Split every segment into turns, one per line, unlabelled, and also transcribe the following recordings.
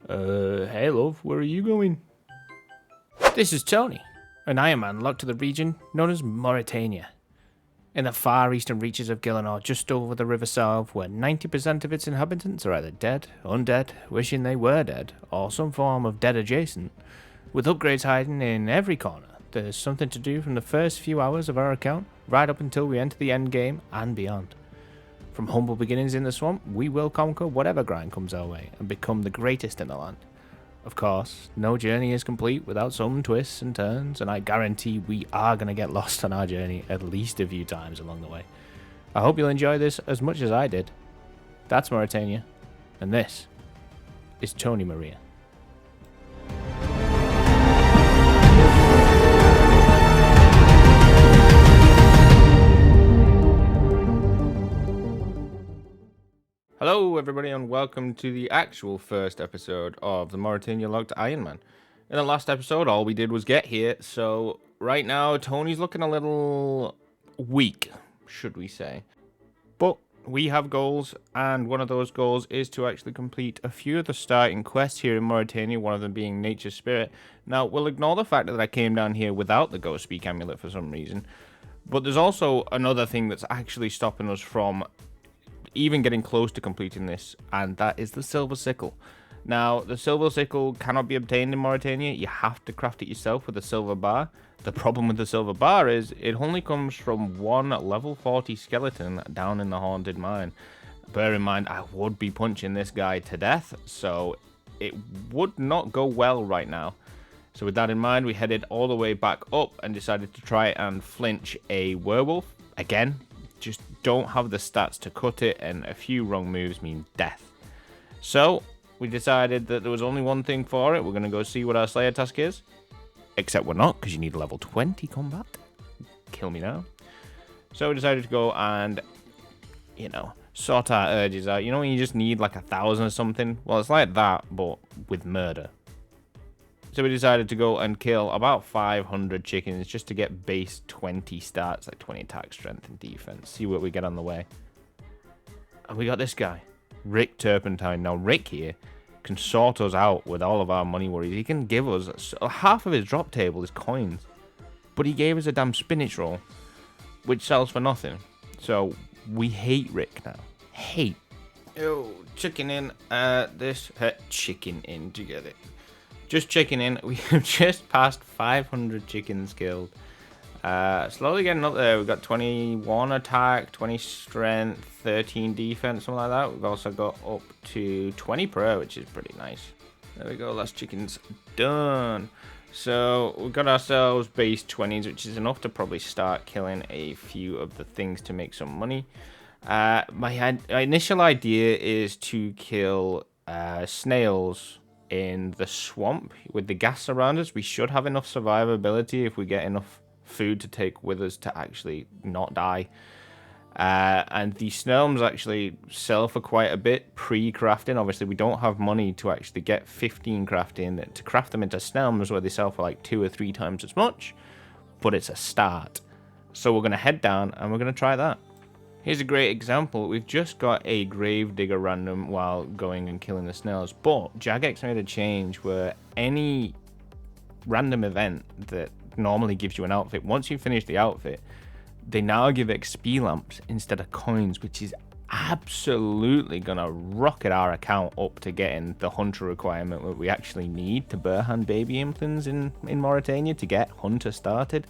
Hey love, where are you going? This is Tony, an Ironman locked to the region known as Morytania. In the far eastern reaches of Gillinor, just over the River Salve, where 90% of its inhabitants are either dead, undead, wishing they were dead, or some form of dead adjacent. With upgrades hiding in every corner, there's something to do from the first few hours of our account, right up until we enter the end game and beyond. From humble beginnings in the swamp, we will conquer whatever grind comes our way and become the greatest in the land. Of course, no journey is complete without some twists and turns, and I guarantee we are going to get lost on our journey at least a few times along the way. I hope you'll enjoy this as much as I did. That's Morytania, and this is TonyMaria. Hello everybody and welcome to the actual first episode of the Morytania Locked Ironman. In the last episode all we did was get here, so right now Tony's looking a little weak, should we say. But we have goals, and one of those goals is to actually complete a few of the starting quests here in Morytania, one of them being Nature Spirit. Now we'll ignore the fact that I came down here without the Ghost Speak amulet for some reason, but there's also another thing that's actually stopping us from even getting close to completing this, and that is the Silver Sickle. Now, the Silver Sickle cannot be obtained in Morytania. You have to craft it yourself with a silver bar. The problem with the silver bar is it only comes from one level 40 skeleton down in the Haunted Mine. Bear in mind, I would be punching this guy to death, so it would not go well right now. So with that in mind, we headed all the way back up and decided to try and flinch a werewolf. Again, just don't have the stats to cut it, and a few wrong moves mean death. So we decided that there was only one thing for it. We're going to go see what our Slayer task is. Except we're not, because you need a level 20 combat. Kill me now. So we decided to go and, sort our urges out. You know when you just need like 1,000 or something? Well, it's like that, but with murder. So we decided to go and kill about 500 chickens just to get base 20 stats, like 20 attack, strength, and defense. See what we get on the way. And we got this guy, Rick Turpentine. Now, Rick here can sort us out with all of our money worries. He can give us half of his drop table is coins, but he gave us a damn spinach roll, which sells for nothing. So we hate Rick now. Hate. Oh, chicken in. Chicken in. Do you get it? Just checking in, we have just passed 500 chickens killed. Slowly getting up there. We've got 21 attack, 20 strength, 13 defense, something like that. We've also got up to 20 pro, which is pretty nice. There we go, last chicken's done. So we've got ourselves base 20s, which is enough to probably start killing a few of the things to make some money. My initial idea is to kill snails in the swamp. With the gas around us, we should have enough survivability if we get enough food to take with us to actually not die. And the snails actually sell for quite a bit pre-crafting. Obviously we don't have money to actually get 15 crafting to craft them into snails, where they sell for like 2 or 3 times as much, but it's a start. So we're going to head down and we're going to try that. Here's a great example. We've just got a Gravedigger random while going and killing the snails, but Jagex made a change where any random event that normally gives you an outfit, once you finish the outfit, they now give XP lamps instead of coins, which is absolutely gonna rocket our account up to getting the hunter requirement that we actually need to Burhan baby implants in Morytania to get hunter started.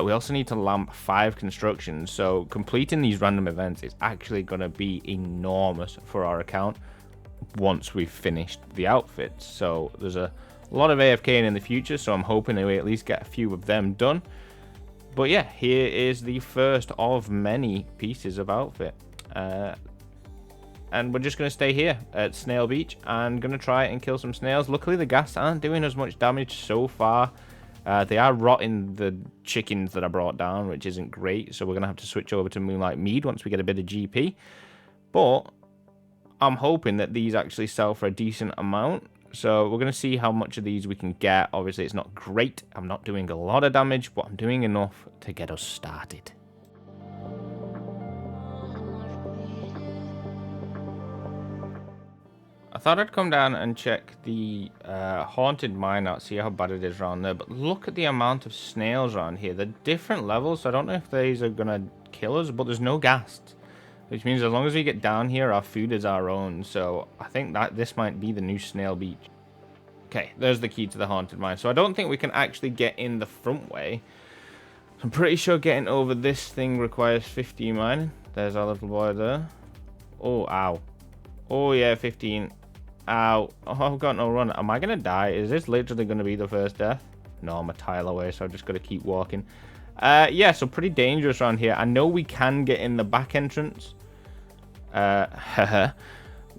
We also need to lamp 5 constructions, so completing these random events is actually going to be enormous for our account once we've finished the outfits. So there's a lot of AFKing in the future, so I'm hoping that we at least get a few of them done. But yeah, here is the first of many pieces of outfit. And we're just going to stay here at Snail Beach and going to try and kill some snails. Luckily the gas aren't doing as much damage so far. They are rotting the chickens that I brought down, which isn't great, so we're going to have to switch over to Moonlight Mead once we get a bit of GP. But I'm hoping that these actually sell for a decent amount, so we're going to see how much of these we can get. Obviously, it's not great. I'm not doing a lot of damage, but I'm doing enough to get us started. I thought I'd come down and check the haunted mine out, see how bad it is around there. But look at the amount of snails around here. They're different levels, so I don't know if these are going to kill us, but there's no ghasts. Which means as long as we get down here, our food is our own. So I think that this might be the new Snail Beach. Okay, there's the key to the haunted mine. So I don't think we can actually get in the front way. I'm pretty sure getting over this thing requires 15 mining. There's our little boy there. Oh, ow. Oh, yeah, 15. Ow. Oh, I've got no run. Am I going to die? Is this literally going to be the first death? No, I'm a tile away, so I've just got to keep walking. Yeah, so pretty dangerous around here. I know we can get in the back entrance.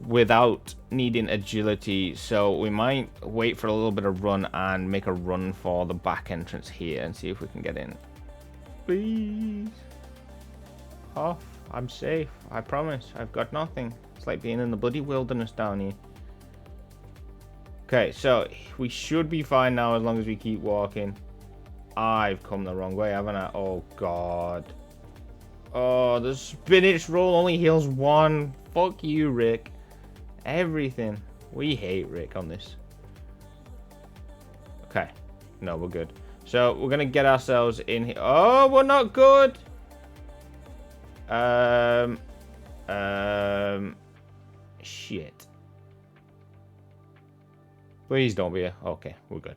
Without needing agility, so we might wait for a little bit of run and make a run for the back entrance here and see if we can get in. Please. Oh, I'm safe. I promise. I've got nothing. It's like being in the bloody wilderness down here. Okay, so we should be fine now as long as we keep walking. I've come the wrong way, haven't I? Oh, God. Oh, the spinach roll only heals 1. Fuck you, Rick. Everything. We hate Rick on this. Okay. No, we're good. So, we're going to get ourselves in here. Oh, we're not good. Shit. Please don't be. Okay, we're good.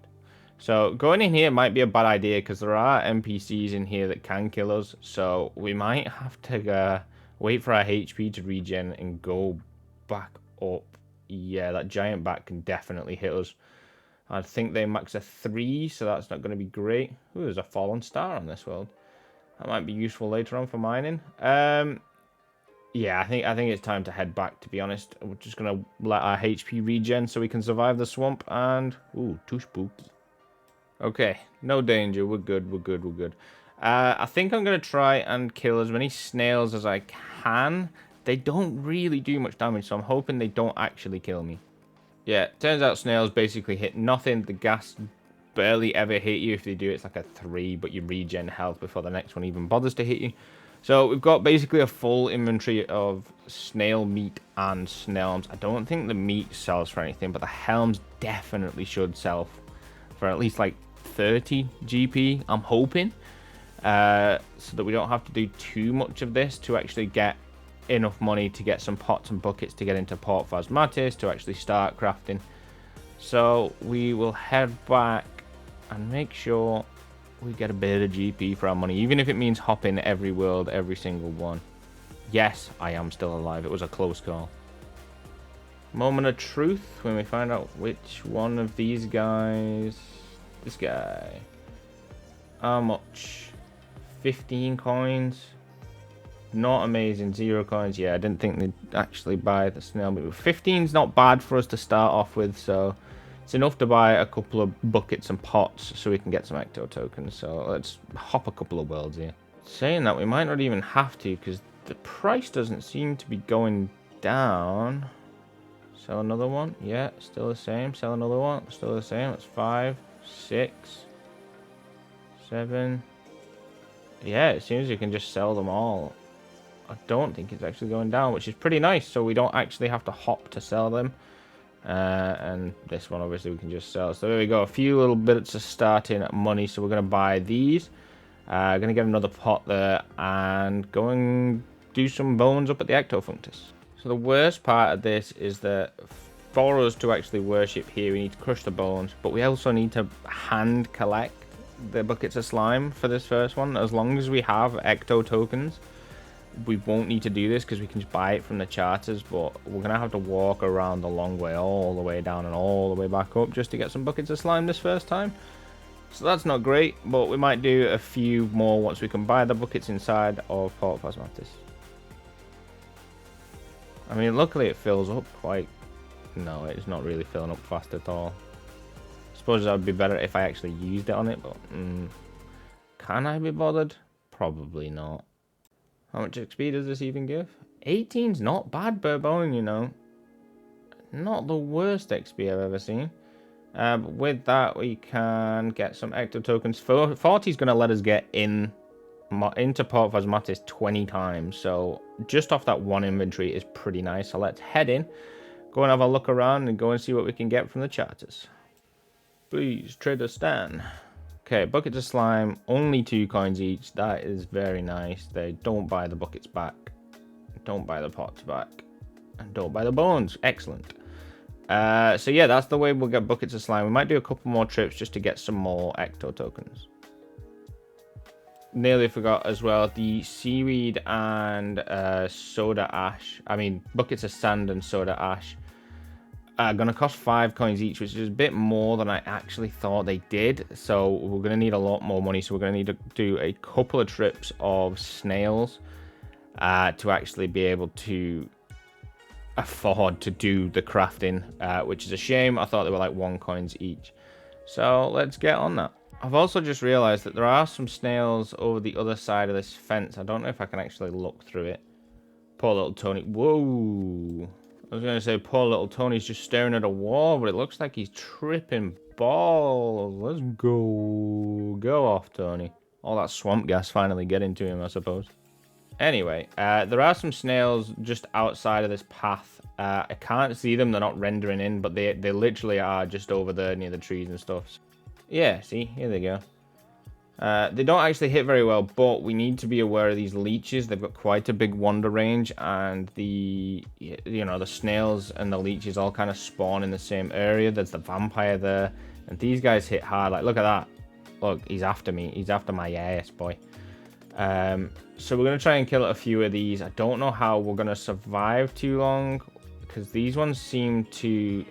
So going in here might be a bad idea because there are NPCs in here that can kill us. So we might have to wait for our HP to regen and go back up. Yeah, that giant bat can definitely hit us. I think they max a 3, so that's not going to be great. Ooh, there's a fallen star on this world. That might be useful later on for mining. Yeah, I think it's time to head back, to be honest. We're just going to let our HP regen so we can survive the swamp. And, ooh, too spooky. Okay, no danger. We're good, we're good, we're good. I think I'm going to try and kill as many snails as I can. They don't really do much damage, so I'm hoping they don't actually kill me. Yeah, turns out snails basically hit nothing. The gas barely ever hit you. If they do, it's like a 3, but you regen health before the next one even bothers to hit you. So we've got basically a full inventory of snail meat and snailms. I don't think the meat sells for anything, but the helms definitely should sell for at least like 30 GP, I'm hoping. So that we don't have to do too much of this to actually get enough money to get some pots and buckets to get into Port Phasmatis to actually start crafting. So we will head back and make sure we get a bit of GP for our money, even if it means hopping every world, every single one. Yes, I am still alive. It was a close call. Moment of truth when we find out which one of these guys. This guy. How much? 15 coins. Not amazing. 0 coins. Yeah, I didn't think they'd actually buy the snail meat. 15's not bad for us to start off with, so it's enough to buy a couple of buckets and pots so we can get some ecto tokens. So let's hop a couple of worlds here. Saying that, we might not even have to because the price doesn't seem to be going down. Sell another one. Yeah, still the same. Sell another one. Still the same. That's 5, 6, 7. Yeah, it seems you can just sell them all. I don't think it's actually going down, which is pretty nice. So we don't actually have to hop to sell them. And this one, obviously, we can just sell. So there we go. A few little bits of starting money. So we're going to buy these. Going to get another pot there. And go and do some bones up at the Ectofunctus. So the worst part of this is that for us to actually worship here, we need to crush the bones. But we also need to hand collect the buckets of slime for this first one. As long as we have ecto tokens, we won't need to do this because we can just buy it from the charters, but we're gonna have to walk around the long way, all the way down and all the way back up just to get some buckets of slime this first time. So that's not great, but we might do a few more once we can buy the buckets inside of Port Phasmatis. I mean, luckily it fills up quite... No, it's not really filling up fast at all. I suppose that would be better if I actually used it on it, but can I be bothered? Probably not. How much XP does this even give? 18's not bad per bone, you know. Not the worst XP I've ever seen. But with that, we can get some ecto tokens. 40's going to let us get into Port Phasmatis 20 times. So just off that one inventory is pretty nice. So let's head in. go and have a look around and go and see what we can get from the charters. Please, Trader Stan. Okay, buckets of slime, only 2 coins each. That is very nice. They don't buy the buckets back. Don't buy the pots back. And don't buy the bones. Excellent. So yeah, that's the way we'll get buckets of slime. We might do a couple more trips just to get some more ecto tokens. Nearly forgot as well, the seaweed and soda ash. I mean, buckets of sand and soda ash are going to cost 5 coins each, which is a bit more than I actually thought they did. So we're going to need a lot more money. So we're going to need to do a couple of trips of snails to actually be able to afford to do the crafting, which is a shame. I thought they were like 1 coins each. So let's get on that. I've also just realized that there are some snails over the other side of this fence. I don't know if I can actually look through it. Poor little Tony. Whoa. I was going to say poor little Tony's just staring at a wall, but it looks like he's tripping balls. Let's go. Go off, Tony. All that swamp gas finally getting to him, I suppose. Anyway, there are some snails just outside of this path. I can't see them. They're not rendering in, but they literally are just over there near the trees and stuff. Yeah, see? Here they go. They don't actually hit very well, but we need to be aware of these leeches. They've got quite a big wander range, and the snails and the leeches all kind of spawn in the same area. There's the vampire there, and these guys hit hard. Like, look at that. Look, he's after me. He's after my ass, boy. So we're going to try and kill a few of these. I don't know how we're going to survive too long, because these ones seem to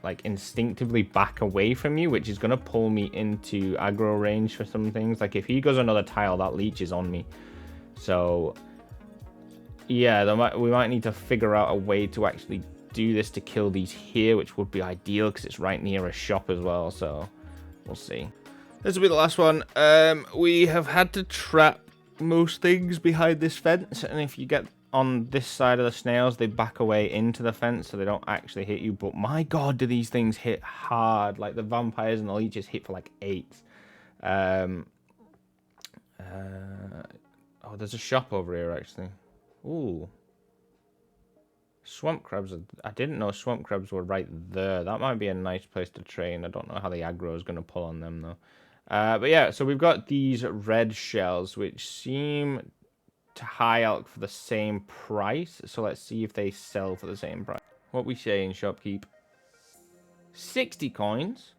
like instinctively back away from you, which is going to pull me into aggro range for some things. Like if he goes another tile, that leech is on me. So yeah, we might need to figure out a way to actually do this to kill these here, which would be ideal because it's right near a shop as well. So we'll see. This will be the last one. We have had to trap most things behind this fence, and if you get on this side of the snails, they back away into the fence, so they don't actually hit you. But my god, do these things hit hard. Like the vampires and the leeches hit for like 8. Oh, there's a shop over here actually. Ooh, swamp crabs. I didn't know swamp crabs were right there. That might be a nice place to train. I don't know how the aggro is going to pull on them though. But yeah, so we've got these red shells which seem to high elk for the same price. So let's see if they sell for the same price. What we say in shopkeep? 60 coins?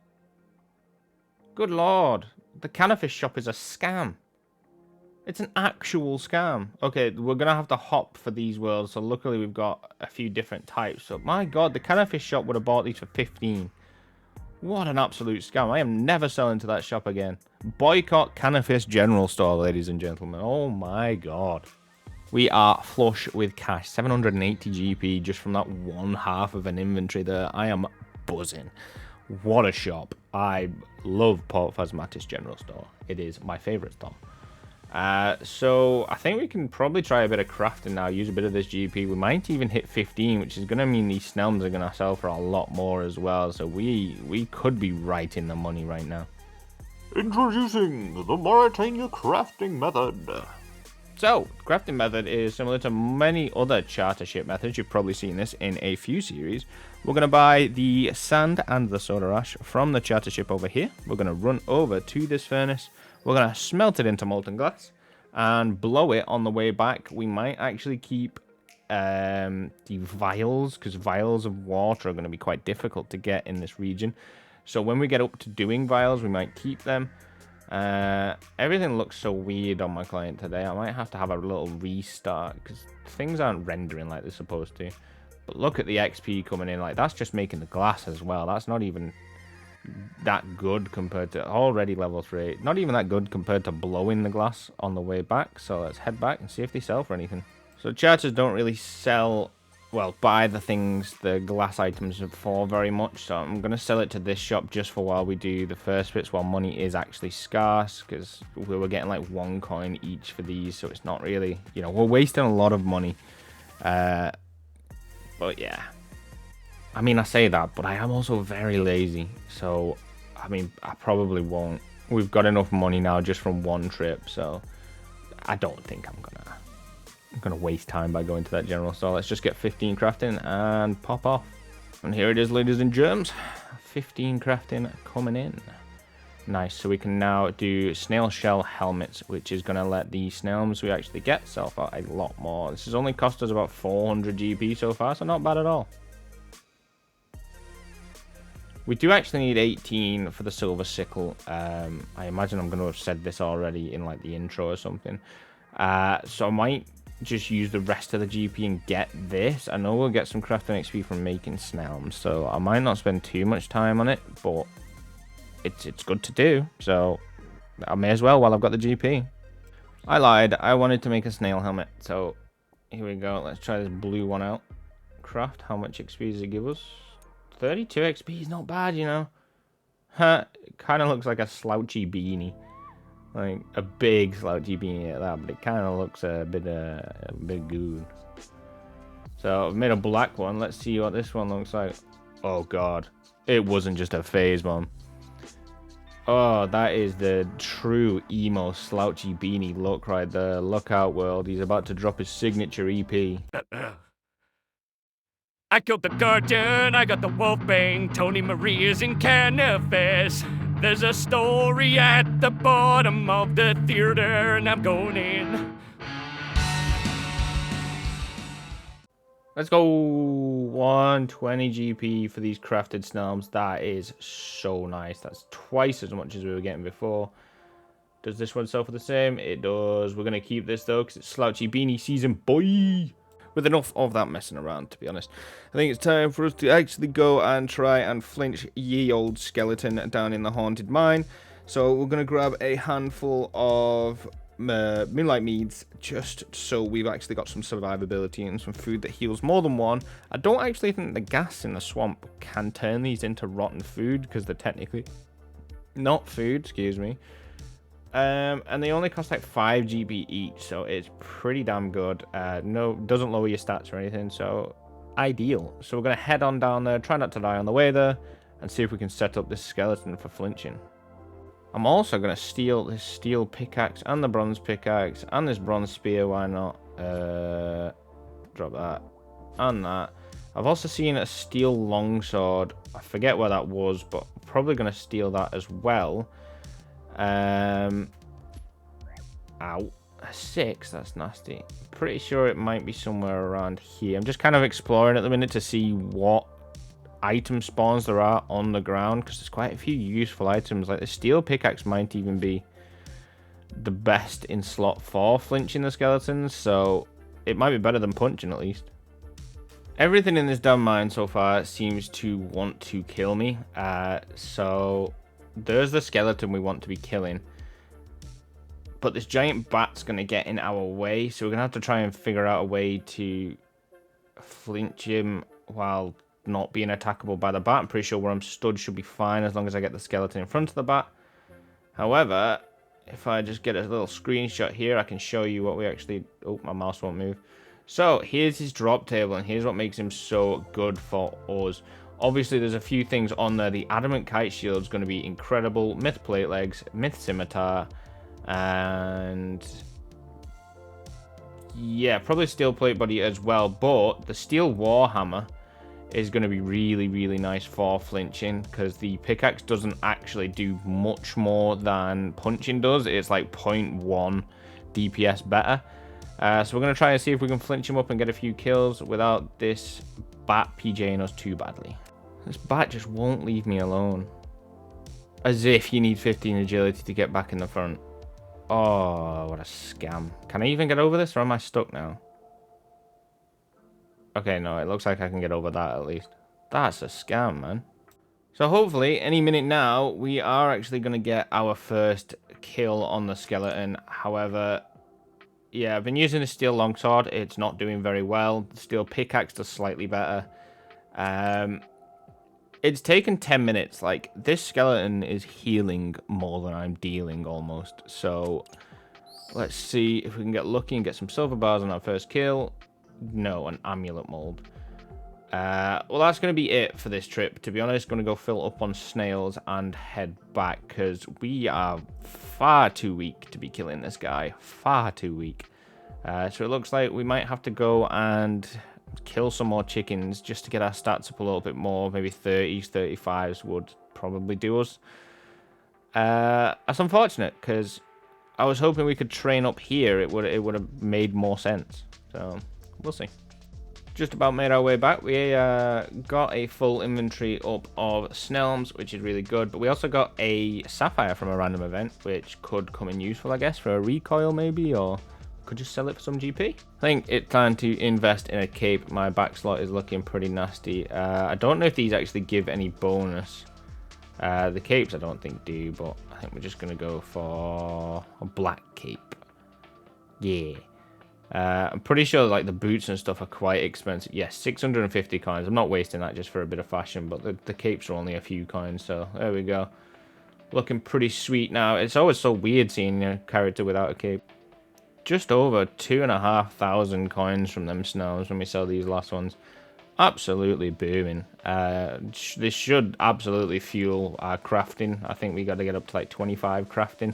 Good lord. The cannerfish shop is a scam. It's an actual scam. Okay, we're going to have to hop for these worlds. So luckily we've got a few different types. So my god, the cannerfish shop would have bought these for 15. What an absolute scam. I am never selling to that shop again. Boycott Cannerfish General Store, ladies and gentlemen. Oh my god. We are flush with cash. 780 GP just from that 1/2 of an inventory there. I am buzzing. What a shop. I love Port Phasmatis General Store. It is my favourite store. So I think we can probably try a bit of crafting now, use a bit of this GP. We might even hit 15, which is going to mean these Snelms are going to sell for a lot more as well. So we could be right in the money right now. Introducing the Morytania crafting method. So, crafting method is similar to many other charter ship methods. You've probably seen this in a few series. We're going to buy the sand and the soda ash from the charter ship over here. We're going to run over to this furnace. We're going to smelt it into molten glass and blow it on the way back. We might actually keep the vials, because vials of water are going to be quite difficult to get in this region. So when we get up to doing vials, we might keep them. Everything looks so weird on my client today. I might have to have a little restart because things aren't rendering like they're supposed to. But look at the XP coming in. Like, that's just making the glass as well. That's not even that good compared to already level 3. Not even that good compared to blowing the glass on the way back. So let's head back and see if they sell for anything. So charters don't really sell, well, buy the things, the glass items for very much. So I'm going to sell it to this shop just for while we do the first bits, while money is actually scarce, because we were getting like 1 coin each for these. So it's not really, you know, we're wasting a lot of money. But yeah, I mean, I say that, but I am also very lazy. So, I mean, I probably won't. We've got enough money now just from 1 trip. So I don't think I'm gonna waste time by going to that general store. Let's just get 15 crafting and pop off. And here it is, ladies and germs. 15 crafting coming in. Nice, so we can now do snail shell helmets, which is going to let the snails we actually get sell for a lot more. This has only cost us about 400 GP so far, so not bad at all. We do actually need 18 for the silver sickle. I imagine I'm going to have said this already in like the intro or something. So I might just use the rest of the GP and get this. I know we'll get some crafting XP from making snails, so I might not spend too much time on it, but it's good to do, so I may as well while I've got the GP. I lied. I wanted to make a snail helmet, so here we go. Let's try this blue one out. Craft. How much XP does it give us? 32 XP is not bad, you know. It kind of looks like a slouchy beanie, like a big slouchy beanie at that, but it kind of looks a bit good. So I've made a black one. Let's see what this one looks like. Oh god, it wasn't just a phase bomb. Oh, that is the true emo slouchy beanie look right there. Look out, world. He's about to drop his signature EP.
I killed the curtain, I got the wolfbane, TonyMaria's in cannabis. There's a story at the bottom of the theater, and I'm going in.
Let's go. 120 GP for these crafted snails. That is so nice. That's twice as much as we were getting before. Does this one sell for the same? It does. We're going to keep this though, because it's slouchy beanie season, boy. With enough of that messing around, to be honest. I think it's time for us to actually go and try and flinch ye old skeleton down in the haunted mine. So we're going to grab a handful of moonlight meads, just so we've actually got some survivability and some food that heals more than one. I don't actually think the gas in the swamp can turn these into rotten food, because they're technically not food, excuse me. And they only cost like 5 GP each, so it's pretty damn good. No, doesn't lower your stats or anything, so ideal. So we're going to head on down there, try not to die on the way there, and see if we can set up this skeleton for flinching. I'm also going to steal this steel pickaxe and the bronze pickaxe and this bronze spear, why not? Drop that and that. I've also seen a steel longsword. I forget where that was, but I'm probably going to steal that as well. Ow. 6, that's nasty. Pretty sure it might be somewhere around here. I'm just kind of exploring at the minute to see what item spawns there are on the ground, because there's quite a few useful items. Like the steel pickaxe might even be the best in slot 4 flinching the skeletons, so it might be better than punching at least. Everything in this damn mine so far seems to want to kill me, so there's the skeleton we want to be killing, but this giant bat's going to get in our way, so we're going to have to try and figure out a way to flinch him while not being attackable by the bat. I'm pretty sure where I'm stood should be fine as long as I get the skeleton in front of the bat. However, if I just get a little screenshot here, I can show you what we actually... Oh, my mouse won't move. So here's his drop table, and here's what makes him so good for us. Obviously, there's a few things on there. The adamant kite shield is going to be incredible. Myth plate legs, myth scimitar, and yeah, probably steel plate body as well. But the steel warhammer is going to be really, really nice for flinching, because the pickaxe doesn't actually do much more than punching does. It's like 0.1 DPS better. So we're going to try and see if we can flinch him up and get a few kills without this bat PJing us too badly. This bat just won't leave me alone. As if you need 15 agility to get back in the front. Oh, what a scam. Can I even get over this, or am I stuck now? Okay, no, it looks like I can get over that at least. That's a scam, man. So hopefully, any minute now, we are actually going to get our first kill on the skeleton. However, yeah, I've been using the steel longsword. It's not doing very well. The steel pickaxe does slightly better. It's taken 10 minutes. Like, this skeleton is healing more than I'm dealing almost. So, let's see if we can get lucky and get some silver bars on our first kill. No, an amulet mold. Well, that's going to be it for this trip. To be honest, going to go fill up on snails and head back, because we are far too weak to be killing this guy. Far too weak. So it looks like we might have to go and kill some more chickens just to get our stats up a little bit more. Maybe 30s, 35s would probably do us. That's unfortunate because I was hoping we could train up here. It would have made more sense. So we'll see. Just about made our way back. We got a full inventory up of Snails, which is really good. But we also got a Sapphire from a random event, which could come in useful, I guess, for a recoil maybe, or could just sell it for some GP. I think it's time to invest in a cape. My back slot is looking pretty nasty. I don't know if these actually give any bonus. The capes I don't think do, but I think we're just going to go for a black cape. Yeah. I'm pretty sure like the boots and stuff are quite expensive. Yes, 650 coins. I'm not wasting that just for a bit of fashion, but the capes are only a few coins, so there we go. Looking pretty sweet now. It's always so weird seeing a character without a cape. Just over 2,500 coins from them Snails when we sell these last ones. Absolutely booming. This should absolutely fuel our crafting. I think we got to get up to like 25 crafting.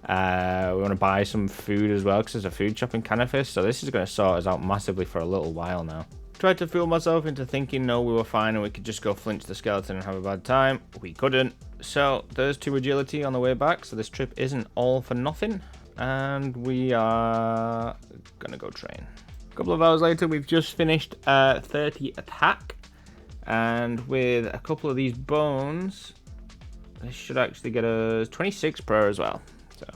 We want to buy some food as well because there's a food shop in Canifis, so this is going to sort us out massively for a little while now. Tried to fool myself into thinking no, we were fine and we could just go flinch the skeleton and have a bad time. We couldn't. So there's 2 agility on the way back, so this trip isn't all for nothing, and we are gonna go train. A couple of hours later, we've just finished 30 attack, and with a couple of these bones, this should actually get us 26 pro as well. So,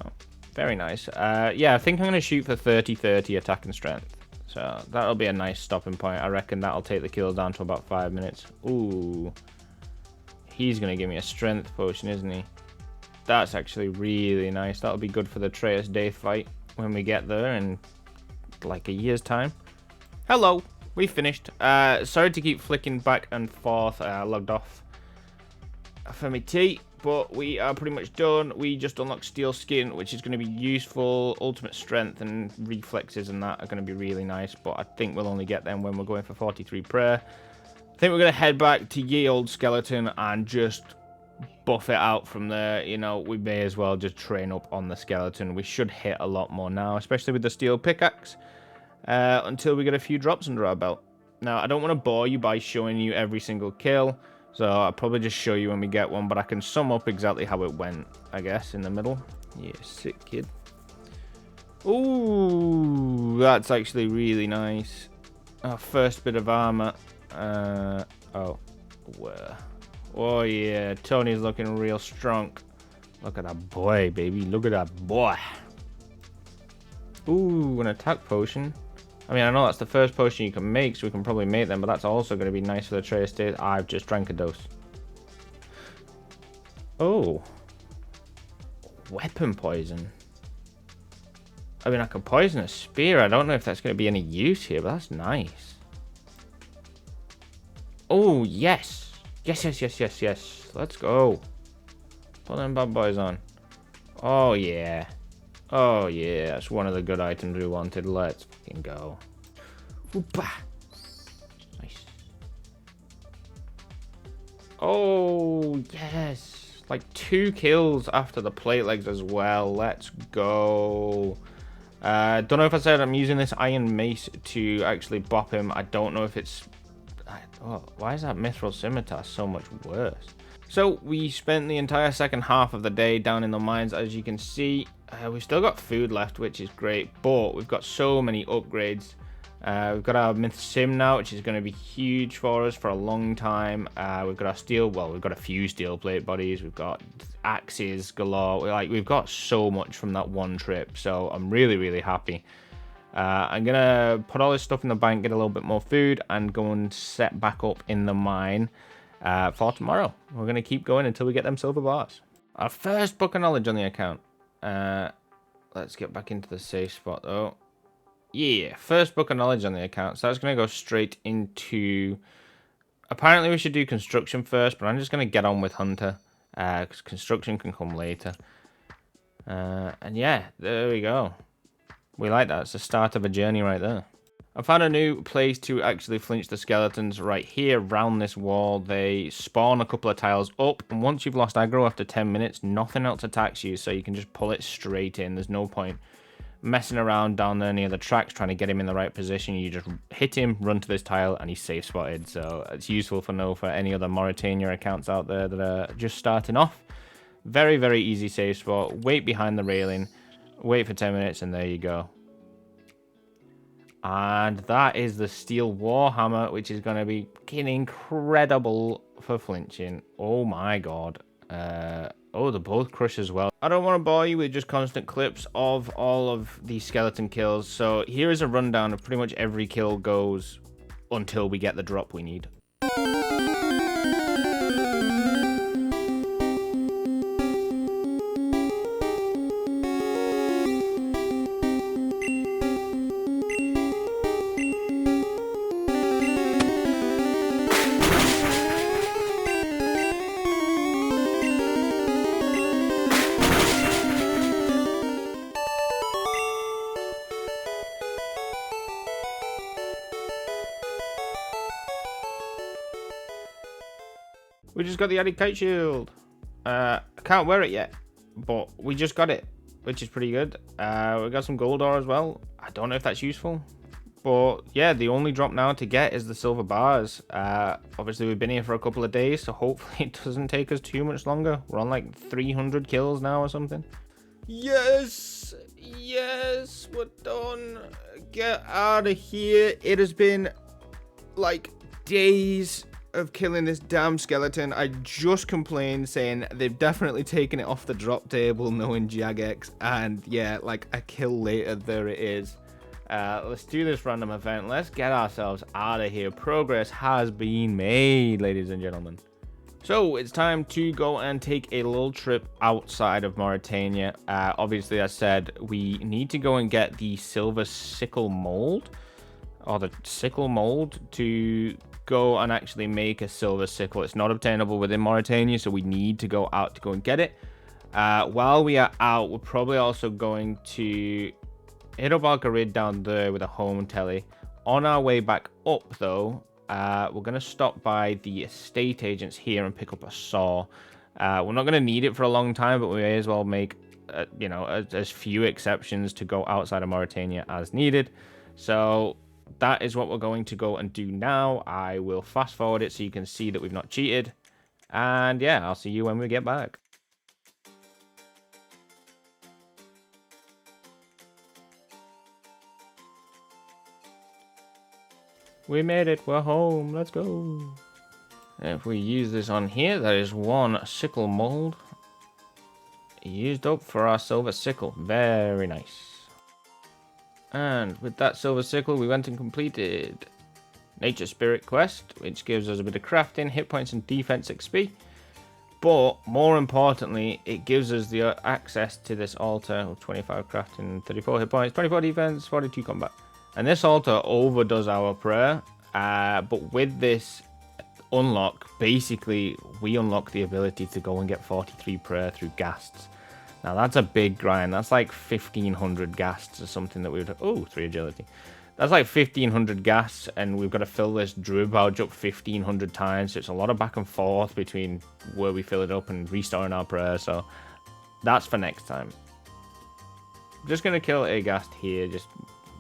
very nice. Yeah, I think I'm going to shoot for 30-30 attack and strength. So, that'll be a nice stopping point. I reckon that'll take the kills down to about 5 minutes. Ooh. He's going to give me a strength potion, isn't he? That's actually really nice. That'll be good for the Atreus Day fight when we get there in like a year's time. Hello. We finished. Sorry to keep flicking back and forth. I logged off for my tea. But we are pretty much done. We just unlocked Steel Skin, which is going to be useful. Ultimate Strength and Reflexes and that are going to be really nice. But I think we'll only get them when we're going for 43 prayer. I think we're going to head back to ye old skeleton and just buff it out from there. You know, we may as well just train up on the skeleton. We should hit a lot more now, especially with the steel pickaxe, until we get a few drops under our belt. Now, I don't want to bore you by showing you every single kill. So I'll probably just show you when we get one, but I can sum up exactly how it went, I guess, in the middle. Yeah, sick kid. Ooh, that's actually really nice. Our first bit of armor. Oh, where? Oh yeah, Tony's looking real strong. Look at that boy, baby. Look at that boy. Ooh, an attack potion. I mean, I know that's the first potion you can make, so we can probably make them, but that's also going to be nice for the Atreus Day. I've just drank a dose. Oh. Weapon poison. I mean, I could poison a spear. I don't know if that's going to be any use here, but that's nice. Oh, yes. Yes. Let's go. Put them bad boys on. Oh, yeah. Oh, yeah. That's one of the good items we wanted. Let's fucking go. Oopa. Nice. Oh, yes. Like 2 kills after the plate legs as well. Let's go. Don't know if I said I'm using this iron mace to actually bop him. I don't know if it's... Oh, why is that mithril scimitar so much worse? So we spent the entire second half of the day down in the mines, as you can see. We've still got food left, which is great, but we've got so many upgrades. We've got our myth sim now, which is going to be huge for us for a long time. We've got our steel, well, we've got a few steel plate bodies. We've got axes galore. We've got so much from that one trip, so I'm really happy. I'm going to put all this stuff in the bank, get a little bit more food, and go and set back up in the mine for tomorrow. We're going to keep going until we get them silver bars. Our first book of knowledge on the account. Let's get back into the safe spot, though. Yeah, first book of knowledge on the account. So that's going to go straight into... Apparently, we should do construction first, but I'm just going to get on with Hunter. Because construction can come later. And yeah, there we go. We like that. It's the start of a journey right there. I found a new place to actually flinch the skeletons right here around this wall. They spawn a couple of tiles up, and once you've lost aggro after 10 minutes, nothing else attacks you, so you can just pull it straight in. There's no point messing around down there near the tracks, trying to get him in the right position. You just hit him, run to this tile, and he's safe spotted. So it's useful for any other Morytania accounts out there that are just starting off. Very, very easy safe spot. Wait behind the railing, wait for 10 minutes, and there you go. And that is the Steel Warhammer, which is going to be incredible for flinching. Oh my god. Oh, the both crush as well. I don't want to bore you with just constant clips of all of these skeleton kills. So here is a rundown of pretty much every kill goes until we get the drop we need. We just got the added kite shield. I can't wear it yet, but we just got it, which is pretty good. We got some gold ore as well. I don't know if that's useful, but yeah, the only drop now to get is the silver bars. Obviously, we've been here for a couple of days, so hopefully it doesn't take us too much longer. We're on like 300 kills now or something. Yes, yes, we're done. Get out of here. It has been like days of killing this damn skeleton. I just complained saying they've definitely taken it off the drop table knowing Jagex, and yeah, like a kill later, there it is. Let's do this random event. Let's get ourselves out of here. Progress has been made, ladies and gentlemen. So it's time to go and take a little trip outside of Morytania. Obviously, I said we need to go and get the silver sickle mold, or the sickle mold, to go and actually make a silver sickle. It's not obtainable within Morytania, so we need to go out to go and get it. While we are out, we're probably also going to hit up our grid down there with a home telly. On our way back up, though, we're going to stop by the estate agents here and pick up a saw. We're not going to need it for a long time, but we may as well make, you know, as few exceptions to go outside of Morytania as needed. So that is what we're going to go and do now. I will fast forward it so you can see that we've not cheated. And yeah, I'll see you when we get back. We made it. We're home. Let's go. If we use this on here, that is one sickle mold used up for our silver sickle. Very nice. And with that silver sickle, we went and completed Nature Spirit quest, which gives us a bit of crafting, hit points, and defense XP. But more importantly, it gives us the access to this altar of 25 crafting, 34 hit points, 24 defense, 42 combat. And this altar overdoes our prayer. But with this unlock, basically, we unlock the ability to go and get 43 prayer through ghasts. Now, that's a big grind. That's like 1,500 ghasts or something that we would... Oh, 3 agility. That's like 1,500 ghasts, and we've got to fill this druid pouch up 1,500 times. So it's a lot of back and forth between where we fill it up and restoring our prayer. So that's for next time. I'm just going to kill a ghast here. Just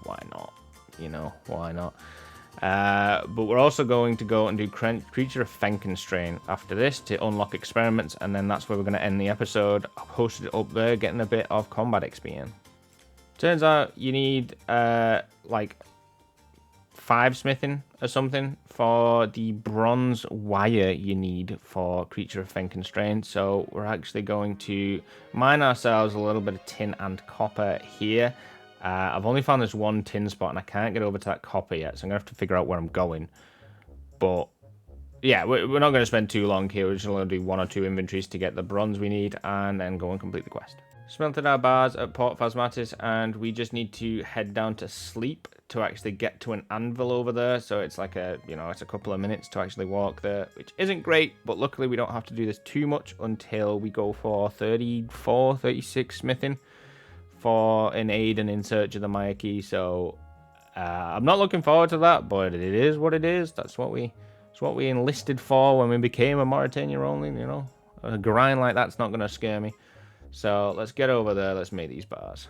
why not? You know, why not? But we're also going to go and do Creature of Fenkenstrain after this to unlock experiments, and then that's where we're going to end the episode. I've posted it up there, getting a bit of combat XP in. Turns out you need like 5 smithing or something for the bronze wire you need for Creature of Fenkenstrain. So we're actually going to mine ourselves a little bit of tin and copper here. I've only found this one tin spot, and I can't get over to that copper yet, so I'm going to have to figure out where I'm going. But, yeah, we're not going to spend too long here. We're just going to do 1 or 2 inventories to get the bronze we need, and then go and complete the quest. Smelted our bars at Port Phasmatis, and we just need to head down to Sleep to actually get to an anvil over there. So it's like a, you know, it's a couple of minutes to actually walk there, which isn't great, but luckily we don't have to do this too much until we go for 34, 36 smithing for an aid and in search of the Maya key. So I'm not looking forward to that, but it is what it is. That's what we enlisted for when we became a Morytania only, you know. A grind like that's not going to scare me. So let's get over there. Let's make these bars.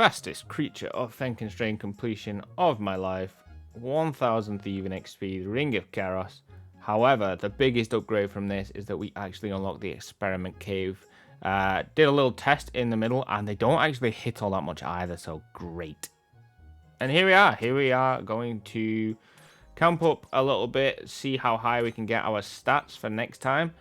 Fastest creature of fen constrained completion of my life. 1000 thieving XP, Ring of Chaos. However, the biggest upgrade from this is that we actually unlock the experiment cave. Did a little test in the middle, and they don't actually hit all that much either, so great. And here we are going to camp up a little bit, see how high we can get our stats for next time.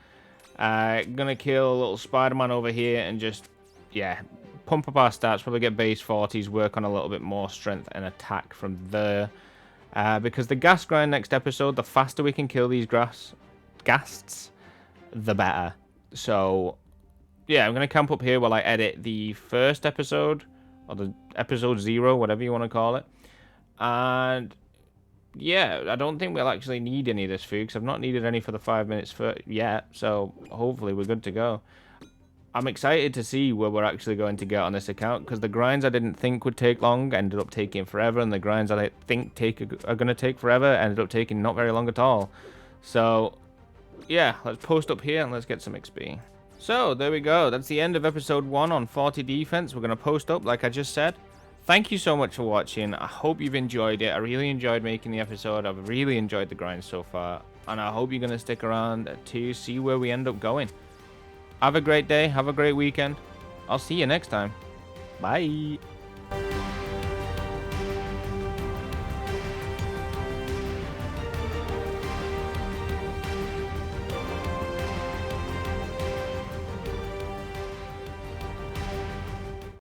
Gonna kill a little Spider-Man over here and just, yeah, pump up our stats, probably get base 40s, work on a little bit more strength and attack from there. Because the gas grind next episode, the faster we can kill these ghasts, the better. So, yeah, I'm going to camp up here while I edit the first episode, or the episode 0, whatever you want to call it. And, yeah, I don't think we'll actually need any of this food, because I've not needed any for the 5 minutes yet, so hopefully we're good to go. I'm excited to see where we're actually going to get on this account, because the grinds I didn't think would take long ended up taking forever, and the grinds I think are going to take forever ended up taking not very long at all. So, yeah, let's post up here and let's get some XP. So, there we go. That's the end of episode 1 on 40 defense. We're going to post up, like I just said. Thank you so much for watching. I hope you've enjoyed it. I really enjoyed making the episode. I've really enjoyed the grind so far, and I hope you're going to stick around to see where we end up going. Have a great day. Have a great weekend. I'll see you next time. Bye.